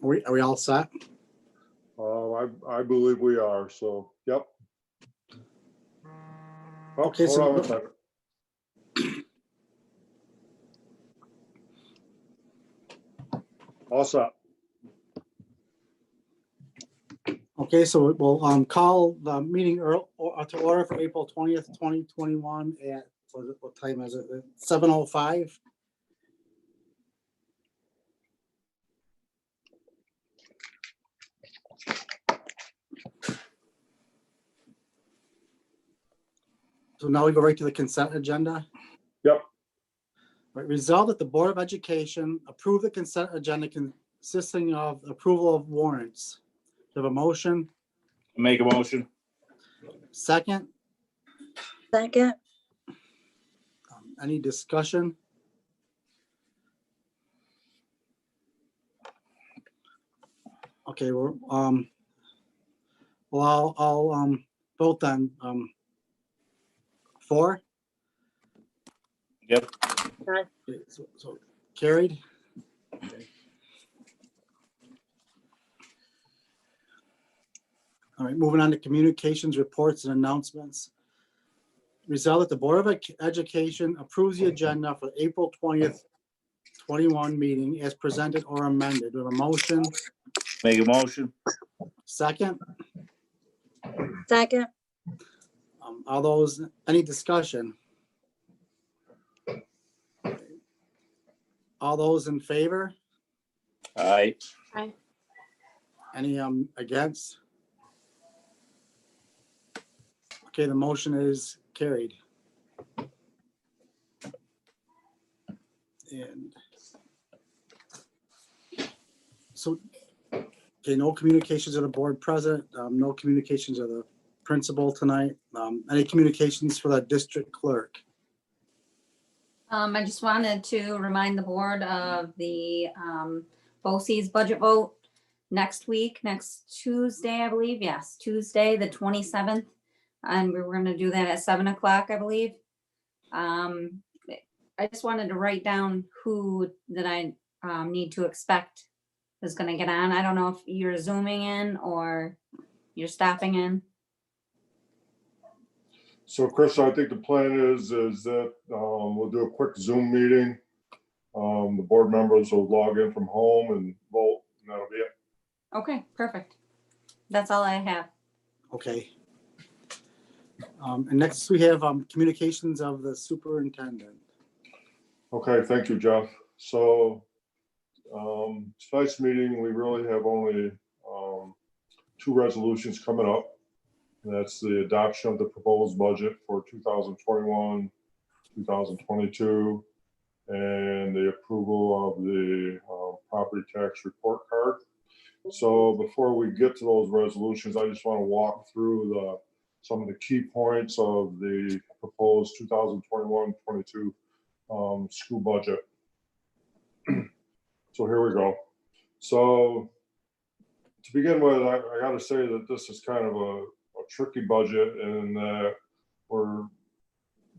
Are we all set? I believe we are, so, yep. Oh, Okay, hold so on one second. All set. Okay, so we'll call the meeting to order for April 20th, 2021 at, what time is it? 7:05. So now we go right to the consent agenda. Yep. Right, resolved that the Board of Education approve the consent agenda consisting of approval of warrants. Do you have a motion? Make a motion. Second, Second. any discussion? Okay, well, I'll vote then. 4. Yep. Okay, so carried. Okay. All right, moving on to communications, reports, and announcements. Resolved that the Board of Education approves the agenda for April 20th, 21 meeting as presented or amended. With a motion. Make a motion. Second, Second. all those, any discussion? All those in favor? Aye. Any against? Okay, the motion is carried. And so, okay, no communications of the board president, no communications of the principal tonight. Any communications for the district clerk? I just wanted to remind the board of the Boces budget vote next week, next Tuesday, I believe. Yes, Tuesday, the 27th. And we were going to do that at 7 o'clock, I believe. I just wanted to write down who that I need to expect is going to get on. I don't know if you're zooming in or you're stopping in. So Chris, I think the plan is that we'll do a quick Zoom meeting. The board members will log in from home and vote, and that'll be it. Okay, perfect. That's all I have. Okay. And next we have communications of the superintendent. Okay, thank you, Jeff. So tonight's meeting, we really have only 2 resolutions coming up. That's the adoption of the proposed budget for 2021, 2022, and the approval of the property tax report card. So before we get to those resolutions, I just want to walk through some of the key points of the proposed 2021-22 school budget. So here we go. So to begin with, I got to say that this is kind of a tricky budget, and we're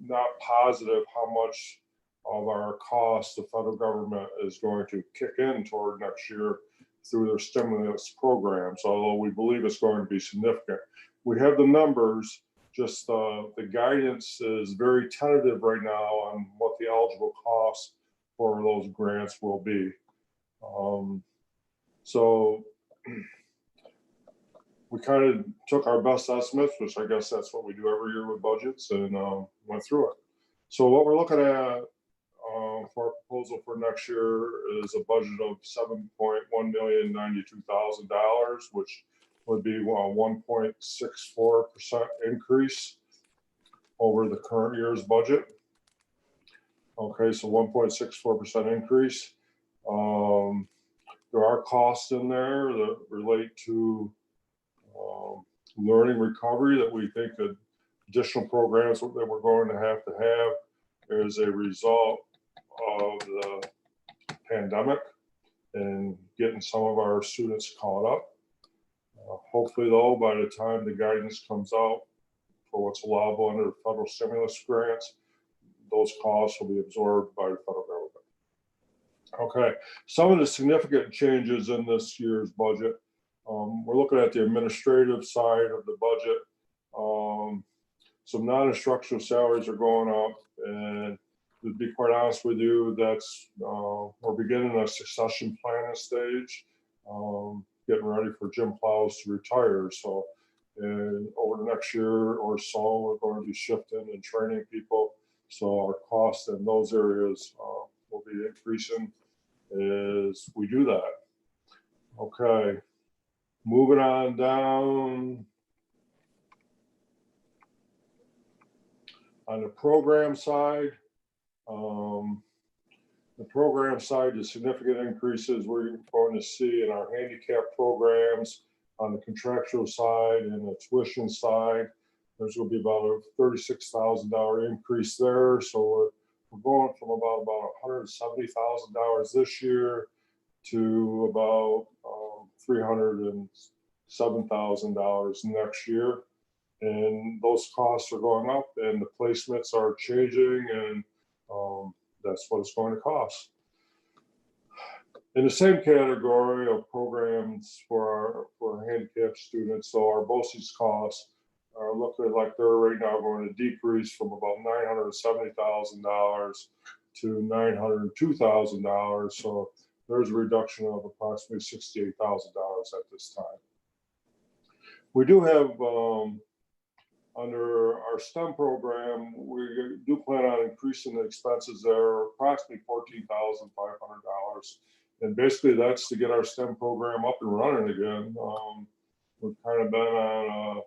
not positive how much of our costs the federal government is going to kick in toward next year through their stimulus programs, although we believe it's going to be significant. We have the numbers, just the guidance is very tentative right now on what the eligible costs for those grants will be. So we kind of took our best estimates, which I guess that's what we do every year with budgets, and went through it. So what we're looking at for our proposal for next year is a budget of $7,192,000, which would be a 1.64% increase over the current year's budget. Okay, so 1.64% increase. There are costs in there that relate to learning recovery that we think that additional programs that we're going to have as a result of the pandemic and getting some of our students caught up. Hopefully though, by the time the guidance comes out for what's allowable under federal stimulus grants, those costs will be absorbed by the federal government. Okay, some of the significant changes in this year's budget. We're looking at the administrative side of the budget. Some non-instructional salaries are going up, and to be quite honest with you, that's we're beginning a succession planning stage, getting ready for Jim Plows to retire. So, and over the next year or so, we're going to be shifting and training people. So our costs in those areas will be increasing as we do that. Okay, moving on down. On the program side, the significant increases we're going to see in our handicap programs on the contractual side and the tuition side. There's going to be about a $36,000 increase there. So we're going from about $170,000 this year to about $307,000 next year. And those costs are going up and the placements are changing, and that's what it's going to cost. In the same category of programs for our handicapped students, so our Boces costs are looking like they're right now going to decrease from about $970,000 to $902,000. So there's a reduction of approximately $68,000 at this time. We do have under our STEM program, we do plan on increasing the expenses there, approximately $14,500. And basically that's to get our STEM program up and running again. We've kind of been on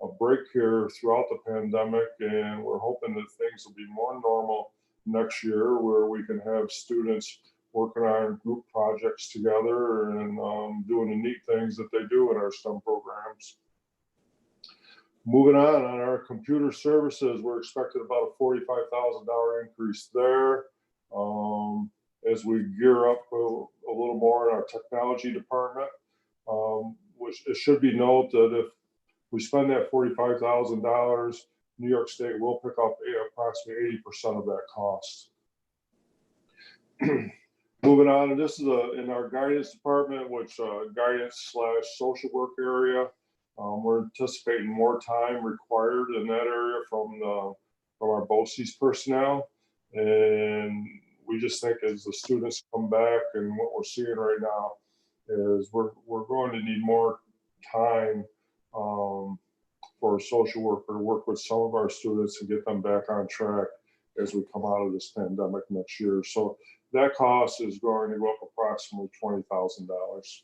a break here throughout the pandemic, and we're hoping that things will be more normal next year, where we can have students working on group projects together and doing the neat things that they do in our STEM programs. Moving on our computer services, we're expecting about a $45,000 increase there as we gear up a little more in our technology department. Which it should be noted that if we spend that $45,000, New York State will pick up approximately 80% of that cost. Moving on, and this is in our guidance department, which guidance/social work area. We're anticipating more time required in that area from our Boces personnel, and we just think as the students come back, and what we're seeing right now is we're going to need more time for a social worker to work with some of our students and get them back on track as we come out of this pandemic next year. So that cost is going to go up approximately $20,000.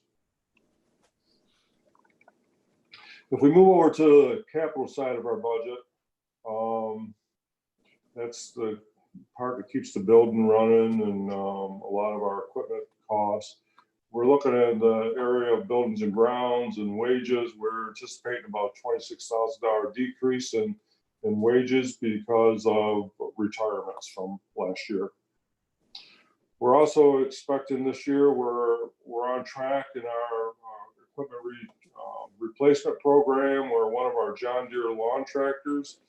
If we move over to the capital side of our budget, that's the part that keeps the building running and a lot of our equipment costs. We're looking at the area of buildings and grounds and wages. We're anticipating about $26,000 decrease in wages because of retirements from last year. We're also expecting this year, we're on track in our equipment replacement program, where one of our John Deere lawn tractors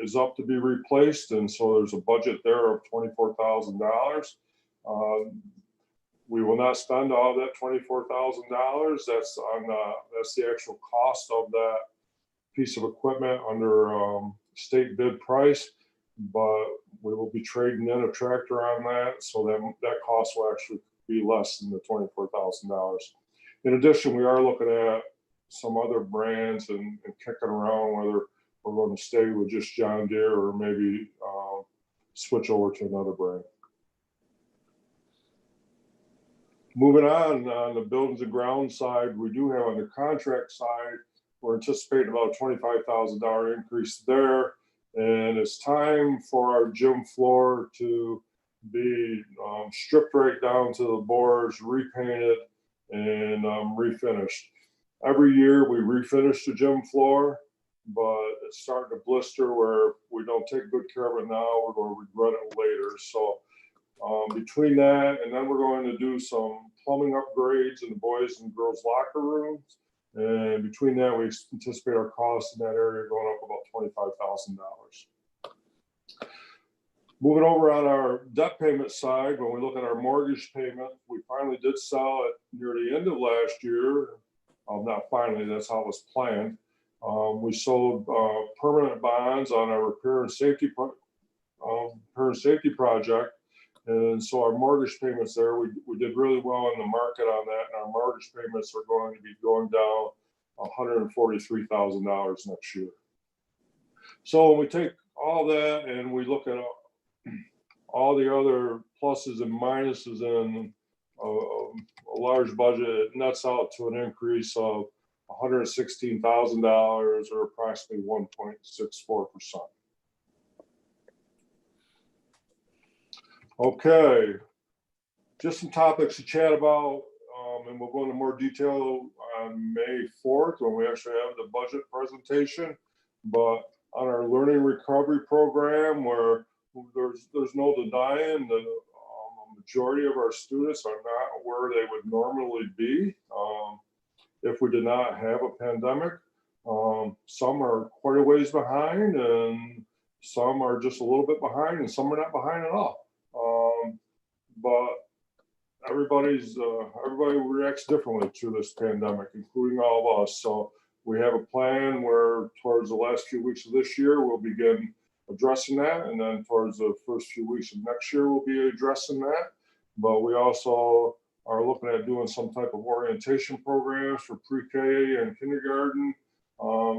is up to be replaced, and so there's a budget there of $24,000. We will not spend all that $24,000. That's the actual cost of that piece of equipment under state bid price, but we will be trading in a tractor on that, so that cost will actually be less than the $24,000. In addition, we are looking at some other brands and kicking around whether we're going to stay with just John Deere or maybe switch over to another brand. Moving on the buildings and grounds side, we do have on the contract side, we're anticipating about a $25,000 increase there. And it's time for our gym floor to be stripped right down to the boards, repainted, and refinished. Every year we refinish the gym floor, but it's starting to blister where if we don't take good care of it now, we're going to regret it later. So between that, and then we're going to do some plumbing upgrades in the boys and girls locker rooms. And between that, we anticipate our costs in that area going up about $25,000. Moving over on our debt payment side, when we look at our mortgage payment, we finally did sell it near the end of last year. Not finally, that's how it was planned. We sold permanent bonds on our repair and safety project. And so our mortgage payments there, we did really well in the market on that. And our mortgage payments are going to be going down $143,000 next year. So when we take all that and we look at all the other pluses and minuses in a large budget, it nets out to an increase of $116,000 or approximately 1.64%. Okay, just some topics to chat about, and we'll go into more detail on May 4th when we actually have the budget presentation. But on our learning recovery program, where there's no denying the majority of our students are not where they would normally be if we did not have a pandemic. Some are quite a ways behind, and some are just a little bit behind, and some are not behind at all. But everybody reacts differently to this pandemic, including all of us. So we have a plan where towards the last few weeks of this year, we'll begin addressing that. And then towards the first few weeks of next year, we'll be addressing that. But we also are looking at doing some type of orientation programs for pre-K and kindergarten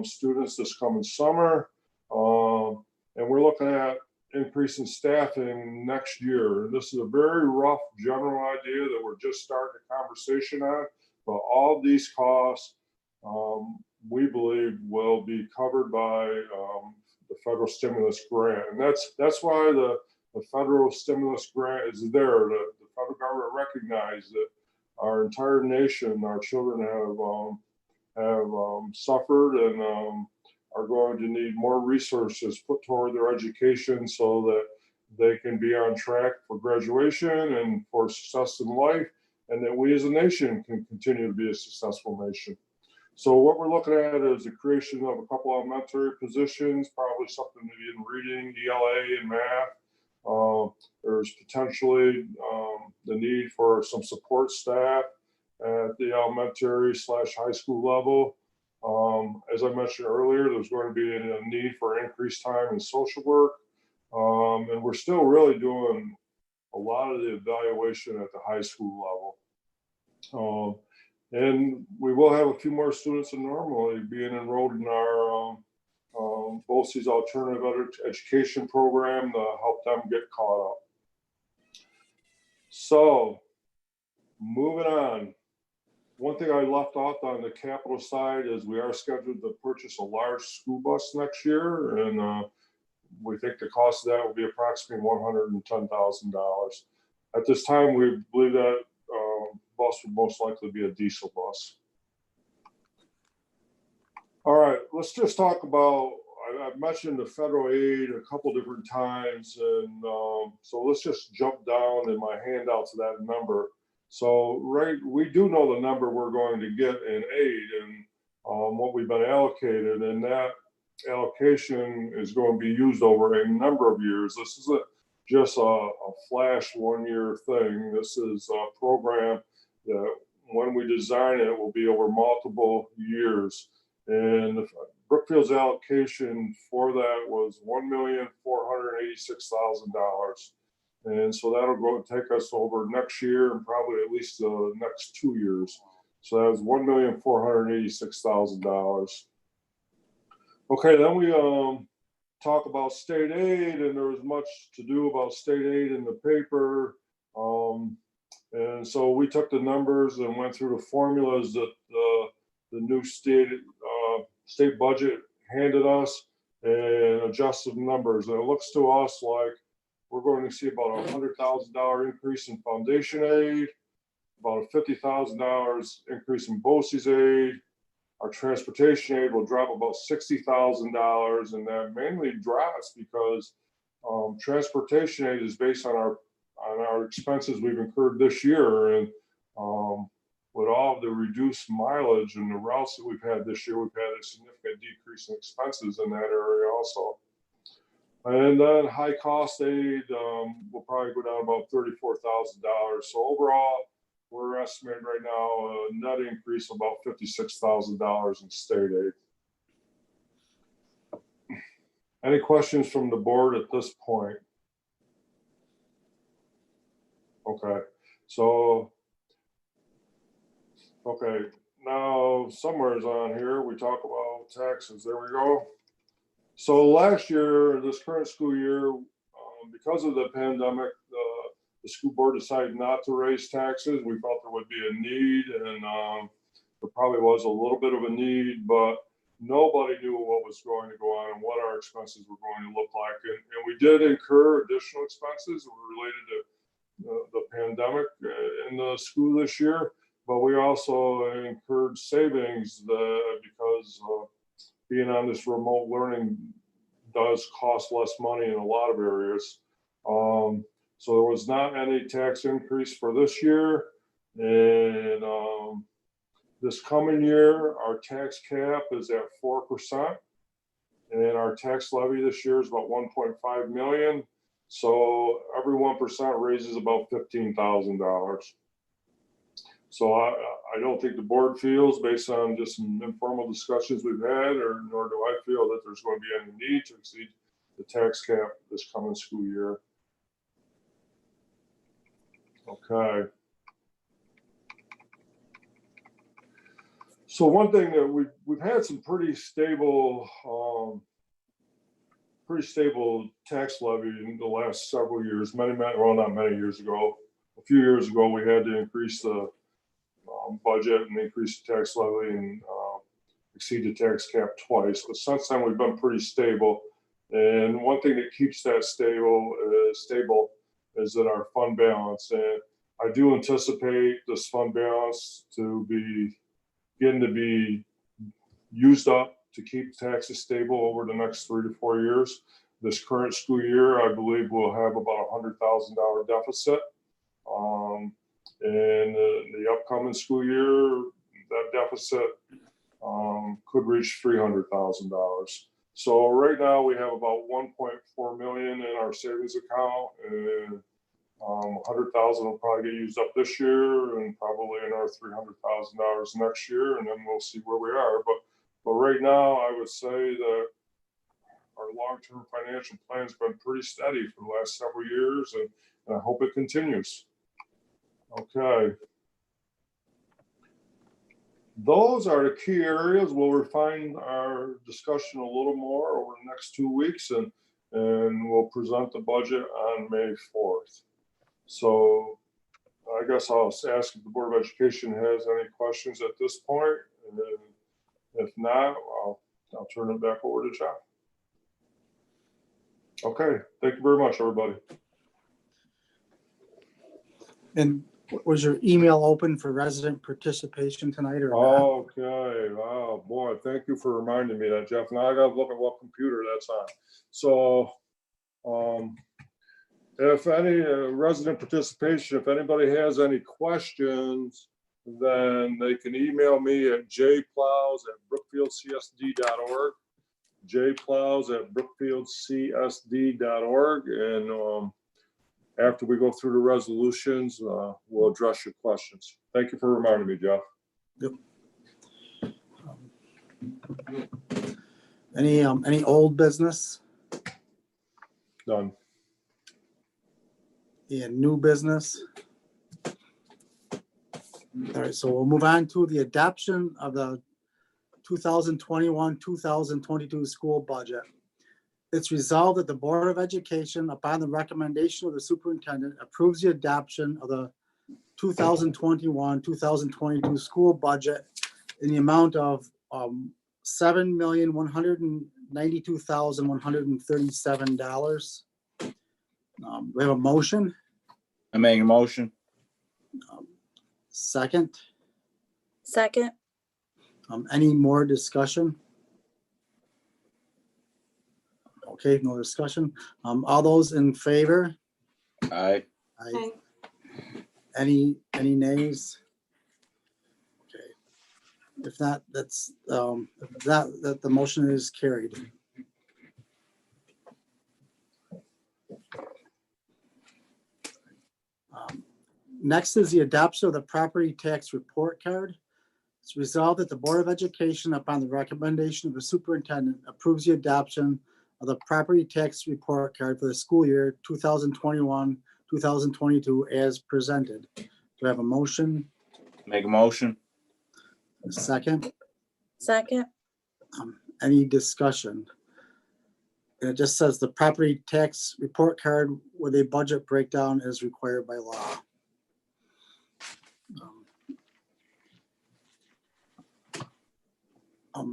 students this coming summer. And we're looking at increasing staffing next year. This is a very rough general idea that we're just starting a conversation on, but all these costs, we believe, will be covered by the federal stimulus grant. And that's why the federal stimulus grant is there. The federal government recognized that our entire nation, our children have suffered and are going to need more resources put toward their education so that they can be on track for graduation and for success in life, and that we as a nation can continue to be a successful nation. So what we're looking at is the creation of a couple elementary positions, probably something maybe in reading, ELA, and math. There's potentially the need for some support staff at the elementary/high school level. As I mentioned earlier, there's going to be a need for increased time in social work. And we're still really doing a lot of the evaluation at the high school level. And we will have a few more students than normally being enrolled in our Boces alternative education program to help them get caught up. So moving on. One thing I left off on the capital side is we are scheduled to purchase a large school bus next year, and we think the cost of that will be approximately $110,000. At this time, we believe that bus would most likely be a diesel bus. All right, let's just talk about, I've mentioned the federal aid a couple different times, and so let's just jump down in my handout to that number. So, we do know the number we're going to get in aid and what we've been allocated, and that allocation is going to be used over a number of years. This isn't just a flash one-year thing. This is a program that when we design it, will be over multiple years. And Brookfield's allocation for that was $1,486,000. And so that'll go take us over next year and probably at least the next 2 years. So that was $1,486,000. Okay, then we talk about state aid, and there was much to do about state aid in the paper. And so we took the numbers and went through the formulas that the new state budget handed us and adjusted the numbers. And it looks to us like we're going to see about a $100,000 increase in foundation aid, about a $50,000 increase in Boces aid. Our transportation aid will drop about $60,000, and that mainly drops because transportation aid is based on our expenses we've incurred this year, and with all of the reduced mileage and the routes that we've had this year, we've had a significant decrease in expenses in that area also. And then high cost aid will probably go down about $34,000. So overall, we're estimating right now a net increase of about $56,000 in state aid. Any questions from the board at this point? Okay, so, okay, now somewhere's on here, we talk about taxes. There we go. So last year, this current school year, because of the pandemic, the school board decided not to raise taxes. We felt there would be a need, and there probably was a little bit of a need, but nobody knew what was going to go on and what our expenses were going to look like. And we did incur additional expenses related to the pandemic in the school this year, but we also incurred savings because being on this remote learning does cost less money in a lot of areas. So there was not any tax increase for this year. And this coming year, our tax cap is at 4%. And our tax levy this year is about 1.5 million. So every 1% raises about $15,000. So I don't think the board feels, based on just some informal discussions we've had, or nor do I feel that there's going to be any need to exceed the tax cap this coming school year. Okay. So one thing that we've had some pretty stable tax levy in the last several years. Well, not many years ago. A few years ago, we had to increase the budget and increase the tax levy and exceed the tax cap twice. But since then, we've been pretty stable. And one thing that keeps that stable is that our fund balance. And I do anticipate this fund balance to be used up to keep taxes stable over the next 3 to 4 years. This current school year, I believe we'll have about $100,000 deficit. And the upcoming school year, that deficit could reach $300,000. So right now we have about 1.4 million in our savings account, and 100,000 will probably get used up this year, and probably another $300,000 next year, and then we'll see where we are. But right now, I would say that our long-term financial plan has been pretty steady for the last several years, and I hope it continues. Okay. Those are the key areas. We'll refine our discussion a little more over the next 2 weeks, and we'll present the budget on May 4th. So I guess I'll ask if the Board of Education has any questions at this point. And if not, I'll turn it back over to Jeff. Okay, thank you very much, everybody. And was your email open for resident participation tonight or not? Okay, wow, boy, thank you for reminding me that, Jeff. Now I gotta look at what computer that's on. So, if any resident participation, if anybody has any questions, then they can email me at jplows@brookfieldcsd.org, jplows@brookfieldcsd.org, and after we go through the resolutions, we'll address your questions. Thank you for reminding me, Jeff. Yep. Any old business? Done. And new business? All right, so we'll move on to the adoption of the 2021-2022 school budget. It's resolved that the Board of Education, upon the recommendation of the superintendent, approves the adoption of the 2021-2022 school budget in the amount of $7,192,137. We have a motion. I make a motion. Second. Second. Any more discussion? Okay, no discussion. All those in favor? Aye. Aye. Any nays? Okay. If not, that's that the motion is carried. Next is the adoption of the property tax report card. It's resolved that the Board of Education, upon the recommendation of the superintendent, approves the adoption of the property tax report card for the school year 2021, 2022 as presented. Do I have a motion? Make a motion. A second? Second. Any discussion? And it just says the property tax report card with a budget breakdown is required by law.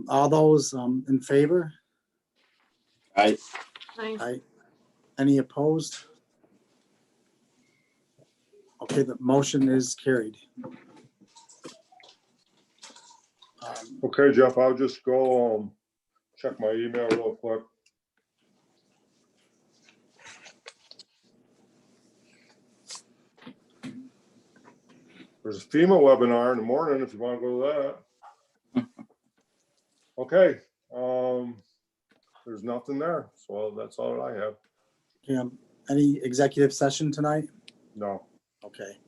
All those in favor? Aye. Aye. Any opposed? Okay, the motion is carried. Okay, Jeff, I'll just go check my email real quick. There's a FEMA webinar in the morning if you want to go to that. Okay, there's nothing there, so that's all I have. Any executive session tonight? No. Okay.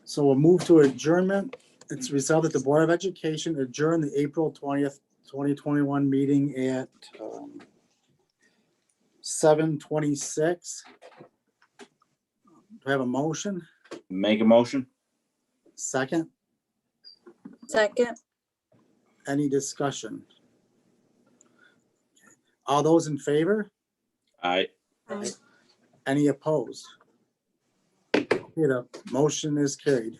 So we'll move to adjournment. It's resolved that the Board of Education adjourn the April 20th, 2021 meeting at 7:26. Do I have a motion? Make a motion. Second? Second. Any discussion? All those in favor? Aye. Aye. Any opposed? Okay, the motion is carried.